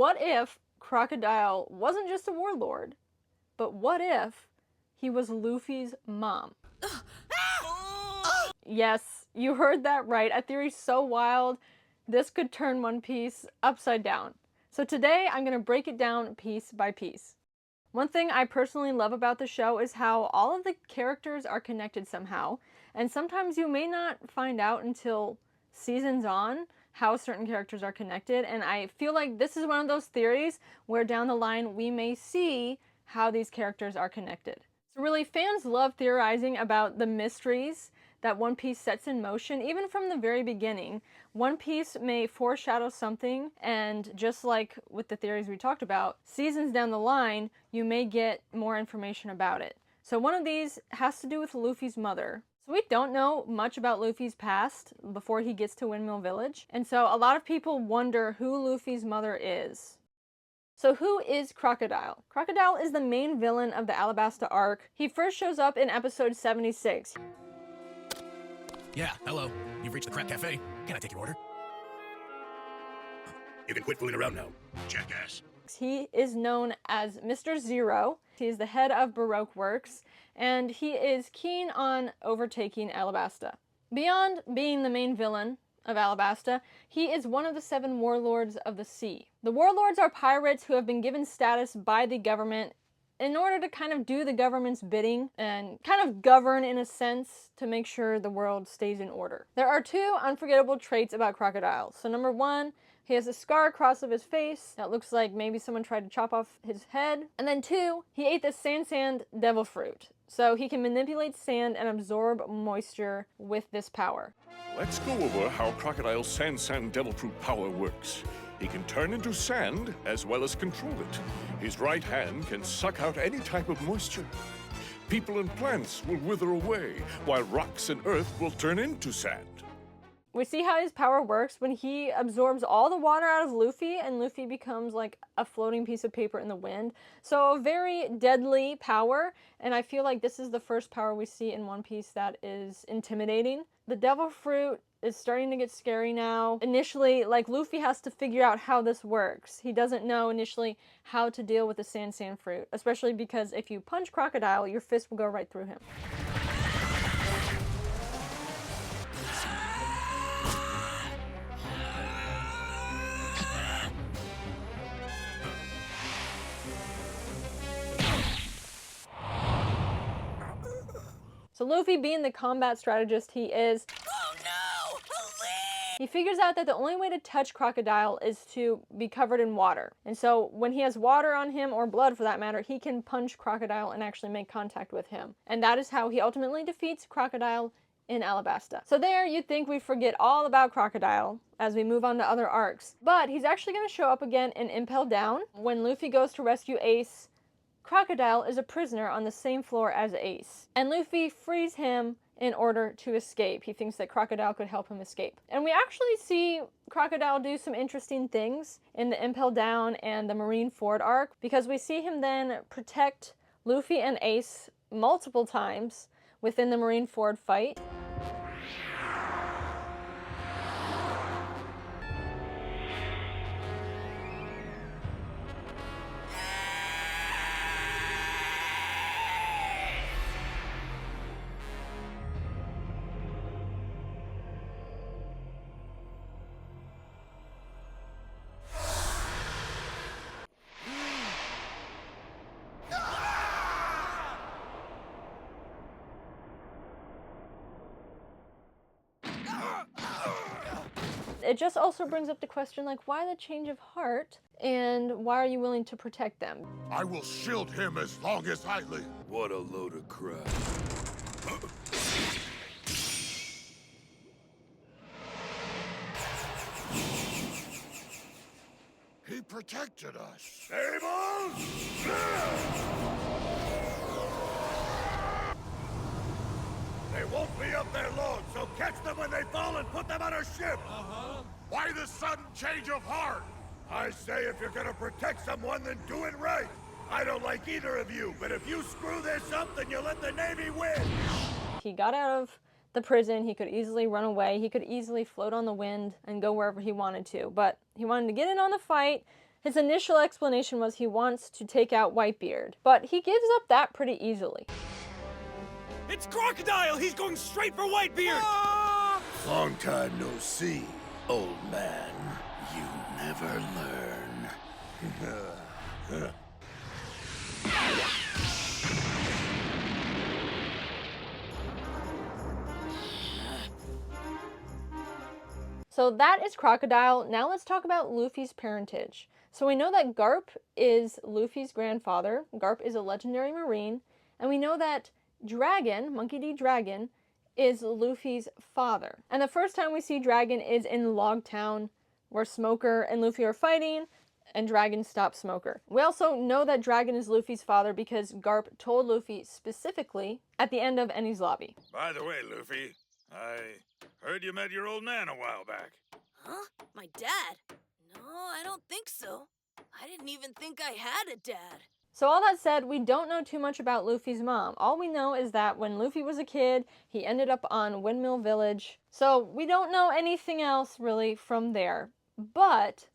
what if Crocodile wasn't just a warlord, but what if he was Luffy's mom? Yes, you heard that right. A theory so wild, this could turn One Piece upside down. So today I'm going to break it down piece by piece. One thing I personally love about the show is how all of the characters are connected somehow, and sometimes you may not find out until seasons on how certain characters are connected, and I feel like this is one of those theories where down the line we may see how these characters are connected. So really, fans love theorizing about the mysteries that One Piece sets in motion, even from the very beginning. One Piece may foreshadow something, and just like with the theories we talked about, seasons down the line, you may get more information about it. So one of these has to do with Luffy's mother. So we don't know much about Luffy's past before he gets to Windmill Village, and so a lot of people wonder who Luffy's mother is. So who is Crocodile? Crocodile is the main villain of the Alabasta arc. He first shows up in episode 76. Yeah, hello. You've reached the Crack Cafe. Can I take your order? You can quit fooling around now, jackass. He is known as Mr. Zero. He is the head of Baroque Works, and he is keen on overtaking Alabasta. Beyond being the main villain of Alabasta, he is one of the 7 warlords of the sea. The warlords are pirates who have been given status by the government in order to kind of do the government's bidding and kind of govern in a sense to make sure the world stays in order. There are 2 unforgettable traits about Crocodile. So number 1, he has a scar across of his face that looks like maybe someone tried to chop off his head. And then 2, he ate the sand devil fruit. So he can manipulate sand and absorb moisture with this power. Let's go over how Crocodile's sand devil fruit power works. He can turn into sand as well as control it. His right hand can suck out any type of moisture. People and plants will wither away, while rocks and earth will turn into sand. We see how his power works when he absorbs all the water out of Luffy, and Luffy becomes like a floating piece of paper in the wind. So a very deadly power, and I feel like this is the first power we see in One Piece that is intimidating. The devil fruit is starting to get scary now. Initially, like, Luffy has to figure out how this works. He doesn't know initially how to deal with the sand fruit, especially because if you punch Crocodile, your fist will go right through him. So Luffy, being the combat strategist he is, Oh no! Please! he figures out that the only way to touch Crocodile is to be covered in water. And so when he has water on him, or blood for that matter, he can punch Crocodile and actually make contact with him. And that is how he ultimately defeats Crocodile in Alabasta. So there, you'd think we'd forget all about Crocodile as we move on to other arcs. But he's actually going to show up again in Impel Down. When Luffy goes to rescue Ace, Crocodile is a prisoner on the same floor as Ace, and Luffy frees him in order to escape. He thinks that Crocodile could help him escape. And we actually see Crocodile do some interesting things in the Impel Down and the Marineford arc, because we see him then protect Luffy and Ace multiple times within the Marineford fight. It just also brings up the question, like, why the change of heart, and why are you willing to protect them? I will shield him as long as I live. What a load of crap. He protected us. Able? They won't be up there long, so catch them when they fall and put them on a ship. Why the sudden change of heart? I say if you're gonna protect someone, then do it right. I don't like either of you, but if you screw this up, then you let the Navy win. He got out of the prison, he could easily run away, he could easily float on the wind and go wherever he wanted to, but he wanted to get in on the fight His initial explanation was he wants to take out Whitebeard, but he gives up that pretty easily. It's Crocodile! He's going straight for Whitebeard! Long time no see, old man. You never learn. So that is Crocodile. Now let's talk about Luffy's parentage. So we know that Garp is Luffy's grandfather. Garp is a legendary marine. And we know that Dragon, Monkey D. Dragon, is Luffy's father. And the first time we see Dragon is in Log Town, where Smoker and Luffy are fighting, and Dragon stops Smoker. We also know that Dragon is Luffy's father because Garp told Luffy specifically at the end of Enies Lobby. By the way, Luffy, I heard you met your old man a while back. Huh? My dad? No, I don't think so. I didn't even think I had a dad. So all that said, we don't know too much about Luffy's mom. All we know is that when Luffy was a kid, he ended up on Windmill Village. So we don't know anything else really from there. But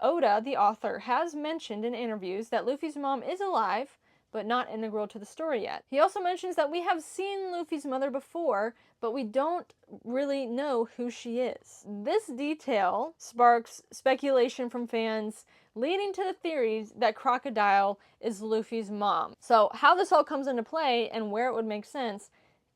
Oda, the author, has mentioned in interviews that Luffy's mom is alive, but not integral to the story yet. He also mentions that we have seen Luffy's mother before, but we don't really know who she is. This detail sparks speculation from fans, leading to the theories that Crocodile is Luffy's mom. So how this all comes into play and where it would make sense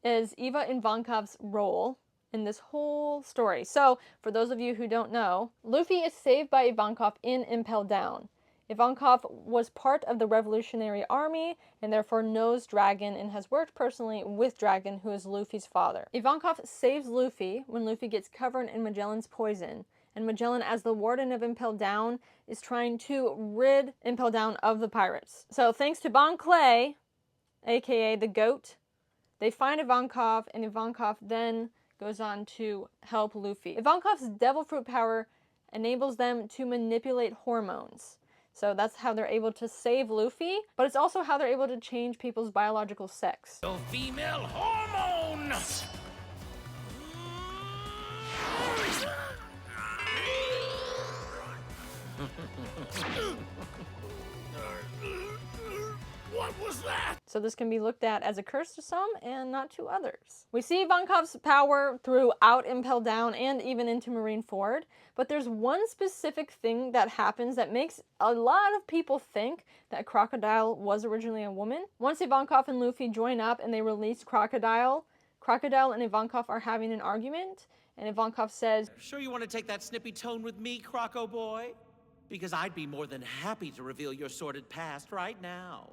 is Eva Ivankov's role in this whole story. So for those of you who don't know, Luffy is saved by Ivankov in Impel Down. Ivankov was part of the Revolutionary Army and therefore knows Dragon and has worked personally with Dragon, who is Luffy's father. Ivankov saves Luffy when Luffy gets covered in Magellan's poison, and Magellan, as the warden of Impel Down, is trying to rid Impel Down of the pirates. So thanks to Bon Clay, aka the Goat, they find Ivankov, and Ivankov then goes on to help Luffy. Ivankov's devil fruit power enables them to manipulate hormones. So that's how they're able to save Luffy, but it's also how they're able to change people's biological sex. The female hormone! What was that? So this can be looked at as a curse to some and not to others. We see Ivankov's power throughout Impel Down and even into Marineford, but there's one specific thing that happens that makes a lot of people think that Crocodile was originally a woman. Once Ivankov and Luffy join up and they release Crocodile, Crocodile and Ivankov are having an argument, and Ivankov says, Sure you want to take that snippy tone with me, Croco boy? Because I'd be more than happy to reveal your sordid past right now.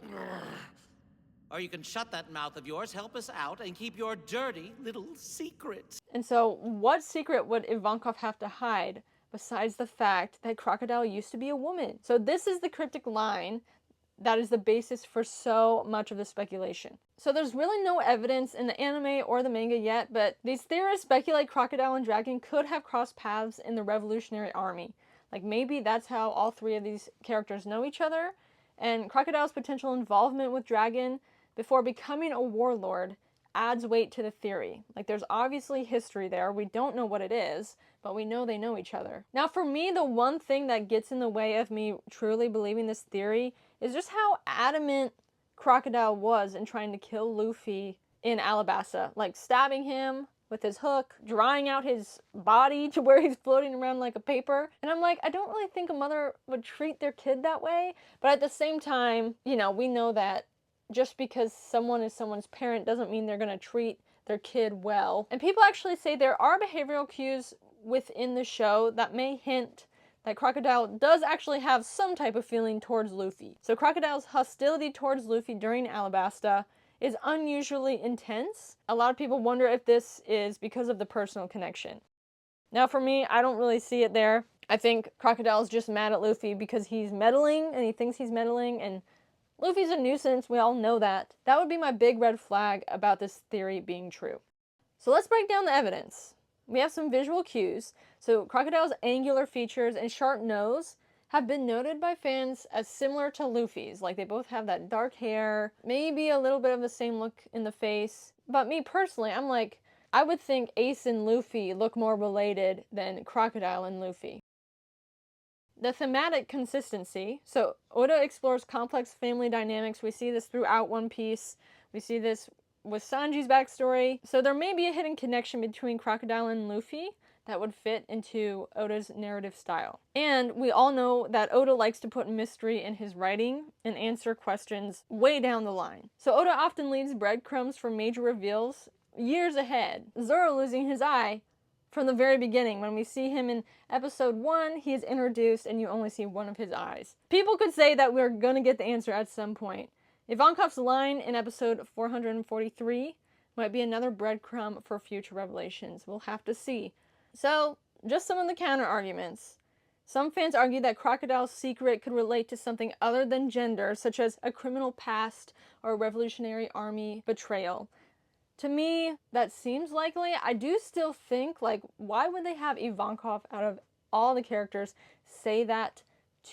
Or you can shut that mouth of yours, help us out, and keep your dirty little secret. And so what secret would Ivankov have to hide besides the fact that Crocodile used to be a woman? So this is the cryptic line that is the basis for so much of the speculation. So there's really no evidence in the anime or the manga yet, but these theorists speculate Crocodile and Dragon could have crossed paths in the Revolutionary Army. Like maybe that's how all three of these characters know each other, and Crocodile's potential involvement with Dragon before becoming a warlord adds weight to the theory. Like there's obviously history there, we don't know what it is, but we know they know each other. Now for me, the one thing that gets in the way of me truly believing this theory is just how adamant Crocodile was in trying to kill Luffy in Alabasta, like stabbing him with his hook, drawing out his body to where he's floating around like a paper. And I'm like, I don't really think a mother would treat their kid that way. But at the same time, you know, we know that just because someone is someone's parent doesn't mean they're going to treat their kid well. And people actually say there are behavioral cues within the show that may hint that Crocodile does actually have some type of feeling towards Luffy. So Crocodile's hostility towards Luffy during Alabasta is unusually intense. A lot of people wonder if this is because of the personal connection. Now for me, I don't really see it there. I think Crocodile's just mad at Luffy because he's meddling and he thinks he's meddling, and Luffy's a nuisance, we all know that. That would be my big red flag about this theory being true. So let's break down the evidence. We have some visual cues. So Crocodile's angular features and sharp nose have been noted by fans as similar to Luffy's. Like they both have that dark hair, maybe a little bit of the same look in the face. But me personally, I'm like, I would think Ace and Luffy look more related than Crocodile and Luffy. The thematic consistency. So Oda explores complex family dynamics. We see this throughout One Piece. We see this with Sanji's backstory. So there may be a hidden connection between Crocodile and Luffy that would fit into Oda's narrative style. And we all know that Oda likes to put mystery in his writing and answer questions way down the line. So Oda often leaves breadcrumbs for major reveals years ahead. Zoro losing his eye from the very beginning. When we see him in episode 1, he is introduced and you only see one of his eyes. People could say that we're gonna get the answer at some point. Ivankov's line in episode 443 might be another breadcrumb for future revelations. We'll have to see. So, just some of the counter arguments. Some fans argue that Crocodile's secret could relate to something other than gender, such as a criminal past or a Revolutionary Army betrayal. To me, that seems likely. I do still think, like, why would they have Ivankov, out of all the characters, say that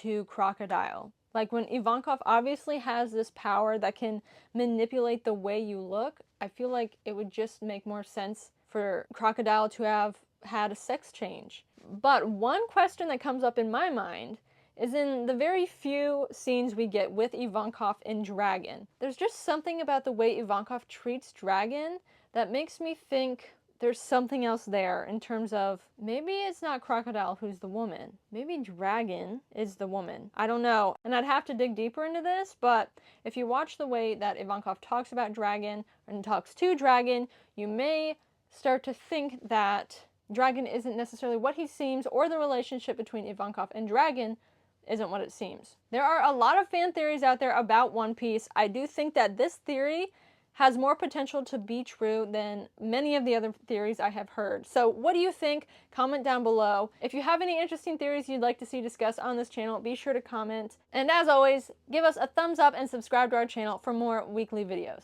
to Crocodile? Like, when Ivankov obviously has this power that can manipulate the way you look, I feel like it would just make more sense for Crocodile to have had a sex change. But one question that comes up in my mind is in the very few scenes we get with Ivankov and Dragon. There's just something about the way Ivankov treats Dragon that makes me think there's something else there in terms of maybe it's not Crocodile who's the woman. Maybe Dragon is the woman. I don't know. And I'd have to dig deeper into this, but if you watch the way that Ivankov talks about Dragon and talks to Dragon, you may start to think that Dragon isn't necessarily what he seems, or the relationship between Ivankov and Dragon isn't what it seems. There are a lot of fan theories out there about One Piece. I do think that this theory has more potential to be true than many of the other theories I have heard. So what do you think? Comment down below. If you have any interesting theories you'd like to see discussed on this channel, be sure to comment. And as always, give us a thumbs up and subscribe to our channel for more weekly videos.